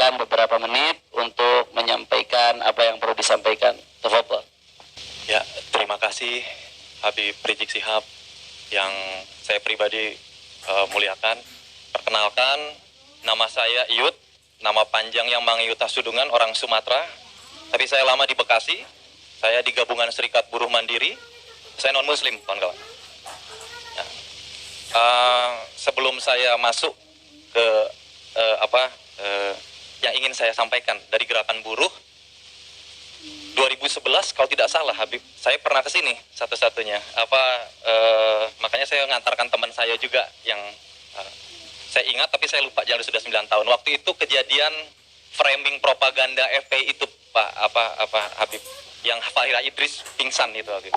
memberikan beberapa menit untuk menyampaikan apa yang perlu disampaikan. Tafadhol. Ya, terima kasih Habib Rizik Shihab yang saya pribadi muliakan. Perkenalkan, nama saya Iyut, nama panjang yang Mang Iyut Hasudungan, orang Sumatera. Tapi saya lama di Bekasi, saya di Gabungan Serikat Buruh Mandiri, saya non-muslim, kawan-kawan. Ya. Sebelum saya masuk ke yang ingin saya sampaikan dari gerakan buruh, 2011 kalau tidak salah Habib, saya pernah ke sini satu-satunya. Makanya saya mengantarkan teman saya juga yang saya ingat tapi saya lupa, jangan sudah 9 tahun. Waktu itu kejadian framing propaganda FPI itu Pak Habib, yang Fahira Idris pingsan itu Habib.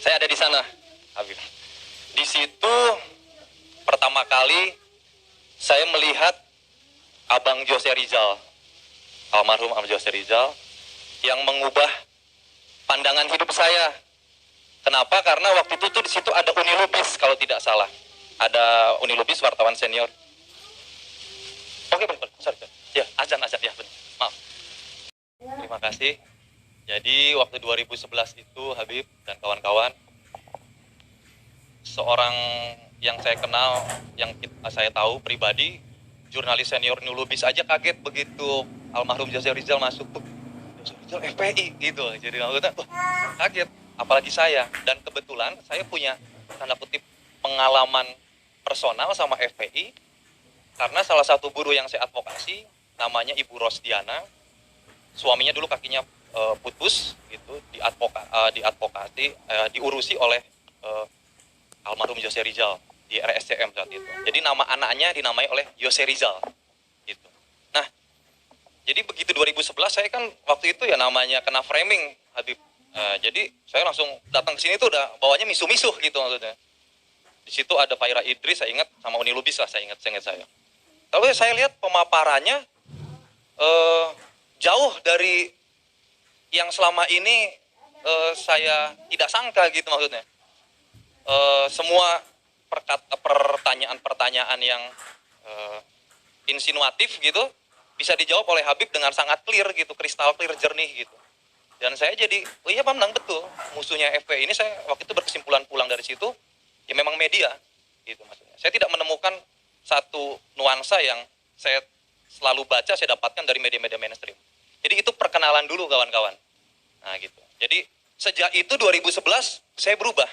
Saya ada di sana Habib. Di situ pertama kali saya melihat Abang Jose Rizal, almarhum Abang Jose Rizal, yang mengubah pandangan hidup saya. Kenapa? Karena waktu itu tuh di situ ada Uni Lubis kalau tidak salah. Ada Uni Lubis, wartawan senior. Oke, benar. Sorry. Ya, azan ya, benar. Maaf. Terima kasih. Jadi waktu 2011 itu Habib dan kawan-kawan, seorang yang saya kenal, yang saya tahu pribadi, jurnalis senior Uni Lubis aja kaget begitu almarhum Jose Rizal masuk tuh. FPI gitu, jadi kaget, apalagi saya. Dan kebetulan saya punya tanda kutip pengalaman personal sama FPI karena salah satu buruh yang saya advokasi namanya Ibu Rosdiana, suaminya dulu kakinya putus gitu, diurusi oleh almarhum Jose Rizal di RSCM saat itu. Jadi nama anaknya dinamai oleh Jose Rizal gitu. Nah, jadi begitu 2011 saya kan waktu itu ya namanya kena framing Habib. Jadi saya langsung datang ke sini tuh udah bawanya misuh-misuh gitu maksudnya. Di situ ada Fahira Idris, saya ingat, sama Uni Lubis lah, saya ingat saya. Tapi saya lihat pemaparannya jauh dari yang selama ini saya tidak sangka gitu maksudnya. Semua pertanyaan-pertanyaan yang insinuatif gitu bisa dijawab oleh Habib dengan sangat clear gitu, kristal clear, jernih gitu. Dan saya jadi, oh iya memang betul, musuhnya FPI ini, saya waktu itu berkesimpulan pulang dari situ, ya memang media gitu maksudnya. Saya tidak menemukan satu nuansa yang saya selalu baca, saya dapatkan dari media-media mainstream. Jadi itu perkenalan dulu kawan-kawan. Nah gitu. Jadi sejak itu 2011 saya berubah,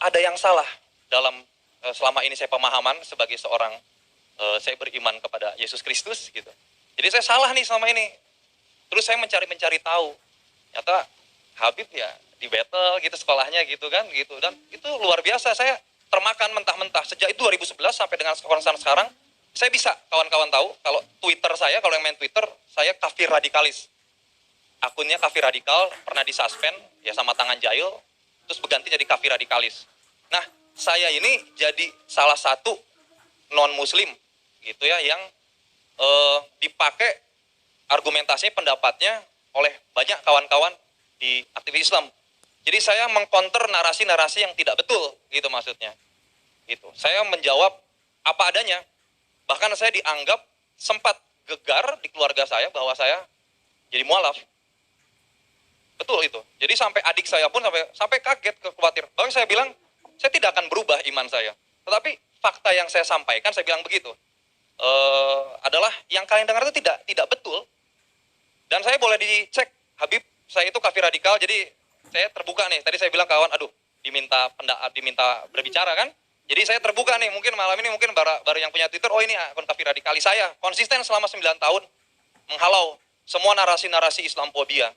ada yang salah dalam selama ini saya pemahaman sebagai seorang saya beriman kepada Yesus Kristus gitu. Jadi saya salah nih selama ini. Terus saya mencari tahu. Ternyata Habib ya di battle gitu sekolahnya gitu kan gitu, dan itu luar biasa. Saya termakan mentah-mentah sejak itu 2011 sampai dengan sekarang. Saya bisa kawan-kawan tahu kalau Twitter saya, kalau yang main Twitter, saya kafir radikalis. Akunnya kafir radikal, pernah disuspend ya sama tangan jahil, terus berganti jadi kafir radikalis. Nah, saya ini jadi salah satu non-muslim gitu ya yang dipakai argumentasinya, pendapatnya oleh banyak kawan-kawan di aktivis Islam. Jadi saya mengcounter narasi-narasi yang tidak betul gitu maksudnya. Gitu. Saya menjawab apa adanya. Bahkan saya dianggap sempat gegar di keluarga saya bahwa saya jadi mualaf. Betul itu. Jadi sampai adik saya pun sampai kaget, khawatir. Bahkan saya bilang, saya tidak akan berubah iman saya. Tetapi fakta yang saya sampaikan, saya bilang begitu, adalah yang kalian dengar itu tidak betul. Dan saya boleh dicek, Habib, saya itu kafir radikal, jadi saya terbuka nih. Tadi saya bilang kawan, aduh, diminta berbicara kan. Jadi saya terbuka nih, mungkin malam ini mungkin baru yang punya Twitter, oh ini akun kafir radikalis saya. Konsisten selama 9 tahun, menghalau semua narasi-narasi Islamfobia.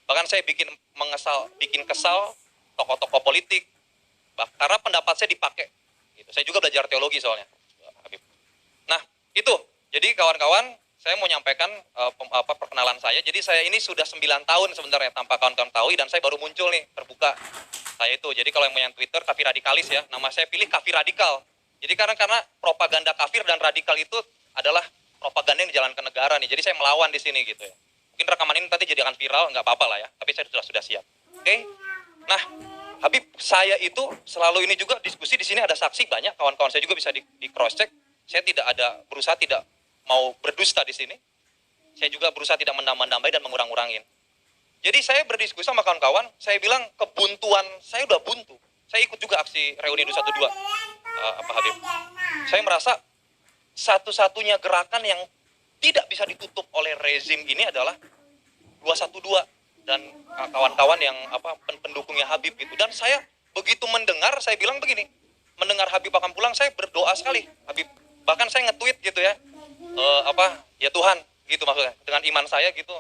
Bahkan saya bikin kesal tokoh-tokoh politik, karena pendapat saya dipakai. Gitu. Saya juga belajar teologi soalnya, Habib. Nah, itu. Jadi kawan-kawan, saya mau nyampaikan perkenalan saya. Jadi saya ini sudah 9 tahun sebenarnya tanpa kawan-kawan tahu, dan saya baru muncul nih, terbuka. Saya itu. Jadi kalau yang mau yang Twitter, kafir radikalis ya, nama saya pilih kafir radikal. Jadi karena propaganda kafir dan radikal itu adalah propaganda yang dijalankan negara nih. Jadi saya melawan di sini gitu ya. Mungkin rekaman ini nanti jadi akan viral, nggak apa-apa lah ya. Tapi saya sudah siap. Oke? Nah, Habib, saya itu selalu ini juga diskusi di sini, ada saksi banyak, kawan-kawan saya juga bisa di cross check. Saya tidak ada berusaha tidak mau berdusta di sini. Saya juga berusaha tidak menambah-nambahin dan mengurang-urangin. Jadi saya berdiskusi sama kawan-kawan, saya bilang kebuntuan saya udah buntu. Saya ikut juga aksi reuni 212, Pak Habib. Saya merasa satu-satunya gerakan yang tidak bisa ditutup oleh rezim ini adalah 212 dan kawan-kawan yang pendukungnya Habib gitu. Dan saya begitu mendengar, saya bilang begini, mendengar Habib akan pulang, saya berdoa sekali. Habib, bahkan saya nge-tweet gitu ya, ya Tuhan gitu maksudnya, dengan iman saya gitu,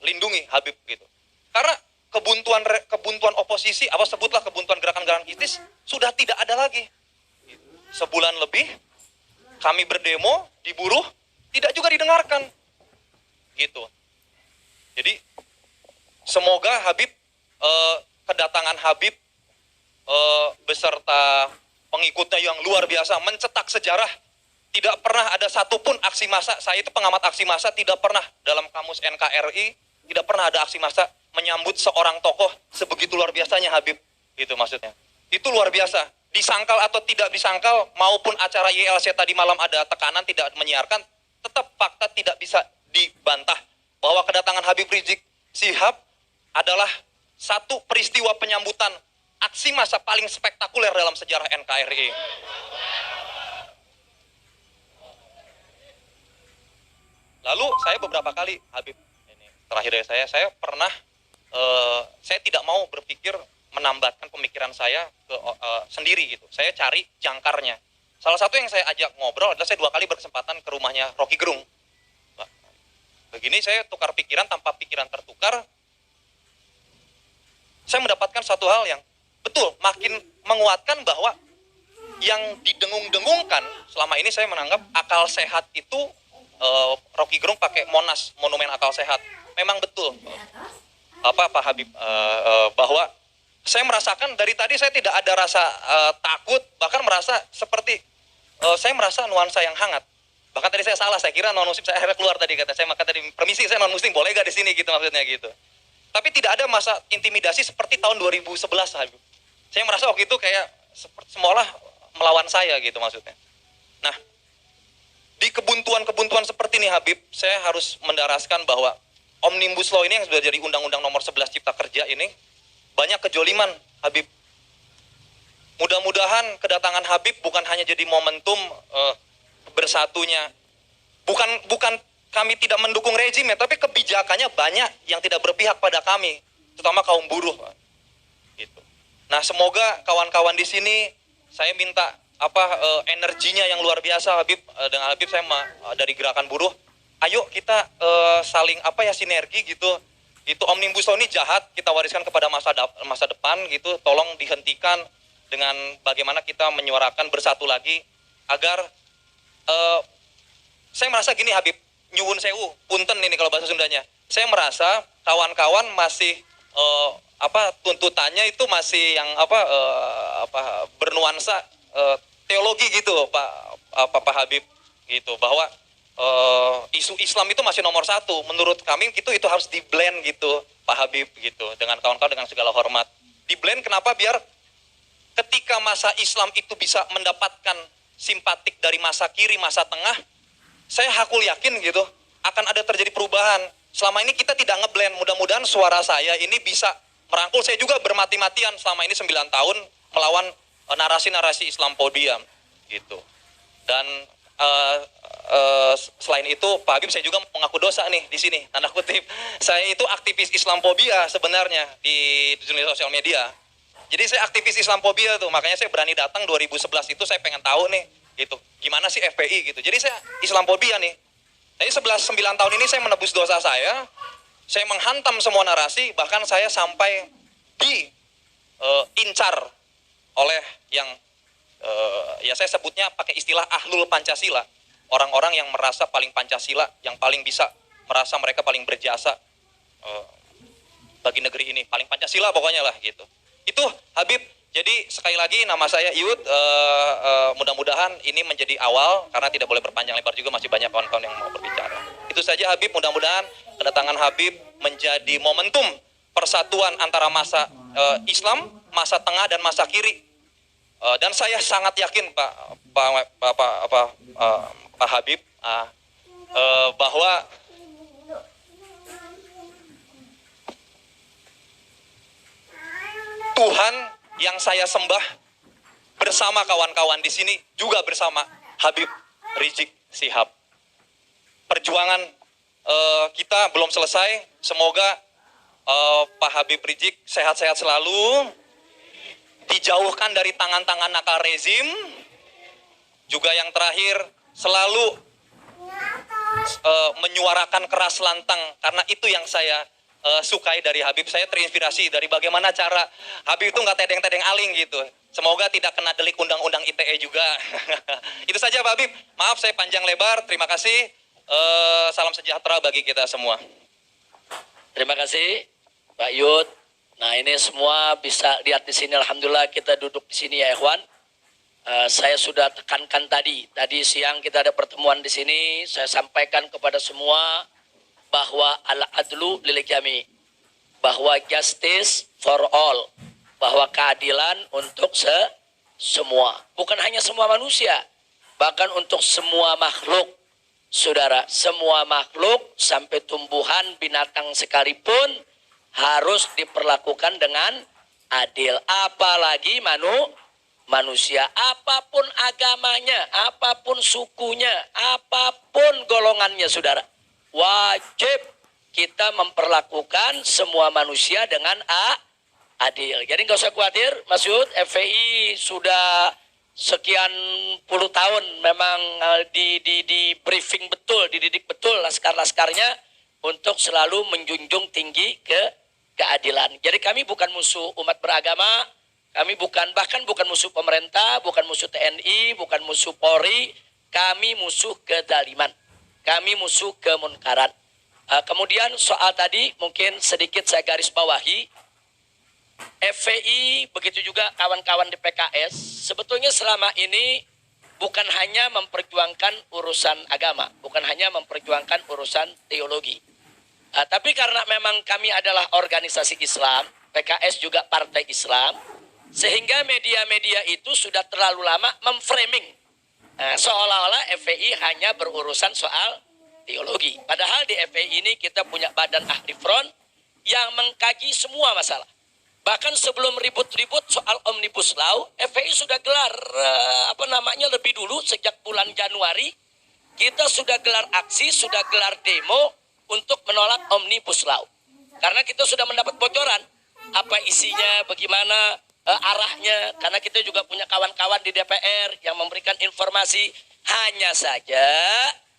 lindungi Habib gitu. Karena kebuntuan oposisi, sebutlah kebuntuan gerakan-gerakan kritis sudah tidak ada lagi. Sebulan lebih kami berdemo, diburuh, tidak juga didengarkan. Gitu. Jadi semoga Habib, kedatangan Habib beserta pengikutnya yang luar biasa mencetak sejarah. Tidak pernah ada satupun aksi massa, saya itu pengamat aksi massa, tidak pernah dalam kamus NKRI tidak pernah ada aksi massa menyambut seorang tokoh sebegitu luar biasanya Habib. Gitu maksudnya. Itu luar biasa. Disangkal atau tidak disangkal, maupun acara YLC tadi malam ada tekanan tidak menyiarkan, tetap fakta tidak bisa dibantah bahwa kedatangan Habib Rizik Syihab adalah satu peristiwa penyambutan aksi massa paling spektakuler dalam sejarah NKRI. Lalu saya beberapa kali, Habib, ini terakhir dari saya pernah, saya tidak mau berpikir menambatkan pemikiran saya ke sendiri gitu. Saya cari jangkarnya. Salah satu yang saya ajak ngobrol adalah saya 2 kali berkesempatan ke rumahnya Rocky Gerung. Begini saya tukar pikiran, tanpa pikiran tertukar, saya mendapatkan satu hal yang betul, makin menguatkan bahwa yang didengung-dengungkan selama ini saya menganggap akal sehat itu, Rocky Gerung pakai Monas, monumen akal sehat. Memang betul, Pak Habib, bahwa saya merasakan dari tadi saya tidak ada rasa takut, bahkan merasa seperti saya merasa nuansa yang hangat. Bahkan tadi saya salah, saya kira non muslim, saya akhirnya keluar tadi kata saya, maka tadi permisi saya non muslim, boleh gak di sini gitu maksudnya gitu. Tapi tidak ada masa intimidasi seperti tahun 2011 Habib. Saya merasa waktu itu kayak semualah melawan saya gitu maksudnya. Nah, di kebuntuan-kebuntuan seperti ini Habib, saya harus mendaraskan bahwa Omnibus Law ini yang sudah jadi Undang-Undang Nomor 11 Cipta Kerja ini banyak kejoliman Habib. Mudah-mudahan kedatangan Habib bukan hanya jadi momentum bersatunya. Bukan kami tidak mendukung rezim ya, tapi kebijakannya banyak yang tidak berpihak pada kami, terutama kaum buruh. Gitu. Nah, semoga kawan-kawan di sini, saya minta energinya yang luar biasa Habib. Dengan Habib saya dari gerakan buruh, ayo kita saling sinergi gitu. Itu Omnibus Law ini jahat, kita wariskan kepada masa depan gitu. Tolong dihentikan dengan bagaimana kita menyuarakan bersatu lagi agar saya merasa gini Habib, nyuwun sewu, punten ini kalau bahasa Sundanya. Saya merasa kawan-kawan masih tuntutannya itu masih yang bernuansa teologi gitu Pak Habib gitu, bahwa isu Islam itu masih nomor 1. Menurut kami itu harus di-blend gitu Pak Habib gitu, dengan kawan-kawan dengan segala hormat. Di-blend kenapa? Biar ketika masa Islam itu bisa mendapatkan simpatik dari masa kiri, masa tengah, saya hakul yakin gitu akan ada terjadi perubahan. Selama ini kita tidak ngeblend, mudah-mudahan suara saya ini bisa merangkul. Saya juga bermati-matian selama ini 9 tahun melawan narasi-narasi Islamophobia gitu. Dan selain itu Pak Habib, saya juga mengaku dosa nih di sini, tanda kutip. Saya itu aktivis Islamophobia sebenarnya di dunia sosial media. Jadi saya aktivis Islamophobia tuh, makanya saya berani datang 2011 itu, saya pengen tahu nih gitu, gimana sih FPI gitu. Jadi saya Islamophobia nih. Jadi 9 tahun ini saya menebus dosa saya menghantam semua narasi, bahkan saya sampai diincar oleh yang ya saya sebutnya pakai istilah ahlul Pancasila, orang-orang yang merasa paling Pancasila, yang paling bisa merasa mereka paling berjasa bagi negeri ini, paling Pancasila pokoknya lah gitu. Itu Habib. Jadi sekali lagi nama saya Iud, mudah-mudahan ini menjadi awal, karena tidak boleh berpanjang lebar juga, masih banyak kawan-kawan yang mau berbicara. Itu saja Habib, mudah-mudahan kedatangan Habib menjadi momentum persatuan antara masa Islam, masa tengah dan masa kiri. Dan saya sangat yakin Pak Habib bahwa Tuhan yang saya sembah bersama kawan-kawan di sini juga bersama Habib Rizik Syihab. Perjuangan kita belum selesai. Semoga Pak Habib Rizik sehat-sehat selalu, dijauhkan dari tangan-tangan nakal rezim. Juga yang terakhir, selalu menyuarakan keras lantang, karena itu yang saya sukai dari Habib. Saya terinspirasi dari bagaimana cara Habib itu nggak tedeng-tedeng aling gitu. Semoga tidak kena delik undang-undang ITE juga. Itu saja Pak Habib. Maaf saya panjang lebar. Terima kasih. Salam sejahtera bagi kita semua. Terima kasih Pak Yud. Nah ini semua bisa lihat di sini. Alhamdulillah kita duduk di sini ya ikhwan. Saya sudah tekankan tadi siang kita ada pertemuan di sini. Saya sampaikan kepada semua bahwa al-adlu lil jami, bahwa justice for all, bahwa keadilan untuk semua, bukan hanya semua manusia, bahkan untuk semua makhluk. Saudara, semua makhluk sampai tumbuhan, binatang sekalipun harus diperlakukan dengan adil, apalagi manusia, apapun agamanya, apapun sukunya, apapun golongannya, saudara. Wajib kita memperlakukan semua manusia dengan adil. Jadi nggak usah khawatir, Mas Yud, FPI sudah sekian puluh tahun memang di briefing betul, dididik betul laskar-laskarnya untuk selalu menjunjung tinggi keadilan. Jadi kami bukan musuh umat beragama, kami bahkan bukan musuh pemerintah, bukan musuh TNI, bukan musuh Polri, kami musuh kedaliman. Kami musuh kemunkaran. Kemudian soal tadi mungkin sedikit saya garis bawahi. FPI begitu juga kawan-kawan di PKS sebetulnya selama ini bukan hanya memperjuangkan urusan agama, bukan hanya memperjuangkan urusan teologi. Tapi karena memang kami adalah organisasi Islam, PKS juga partai Islam, sehingga media-media itu sudah terlalu lama memframing seolah-olah FPI hanya berurusan soal teologi. Padahal di FPI ini kita punya badan ahli front yang mengkaji semua masalah. Bahkan sebelum ribut-ribut soal Omnibus Law, FPI sudah gelar lebih dulu sejak bulan Januari. Kita sudah gelar aksi, sudah gelar demo untuk menolak Omnibus Law. Karena kita sudah mendapat bocoran apa isinya, bagaimana arahnya, karena kita juga punya kawan-kawan di DPR yang memberikan informasi. Hanya saja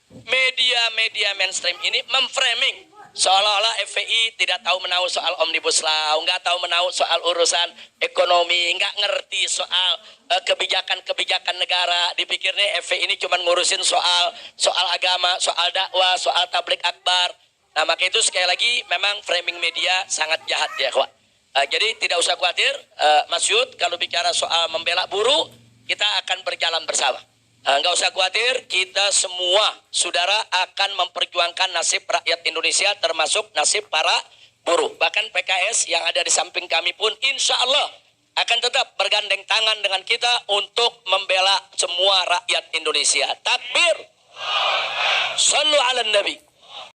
media-media mainstream ini memframing seolah-olah FPI tidak tahu menahu soal Omnibus Law, nggak tahu menahu soal urusan ekonomi, nggak ngerti soal kebijakan-kebijakan negara. Dipikirnya FPI ini cuma ngurusin soal agama, soal dakwah, soal tablik akbar. Nah maka itu sekali lagi memang framing media sangat jahat ya kawan. Jadi tidak usah khawatir, Mas Yud, kalau bicara soal membela buruh, kita akan berjalan bersama. Nggak usah khawatir, kita semua saudara akan memperjuangkan nasib rakyat Indonesia, termasuk nasib para buruh. Bahkan PKS yang ada di samping kami pun insya Allah akan tetap bergandeng tangan dengan kita untuk membela semua rakyat Indonesia. Takbir, sallu ala nabi.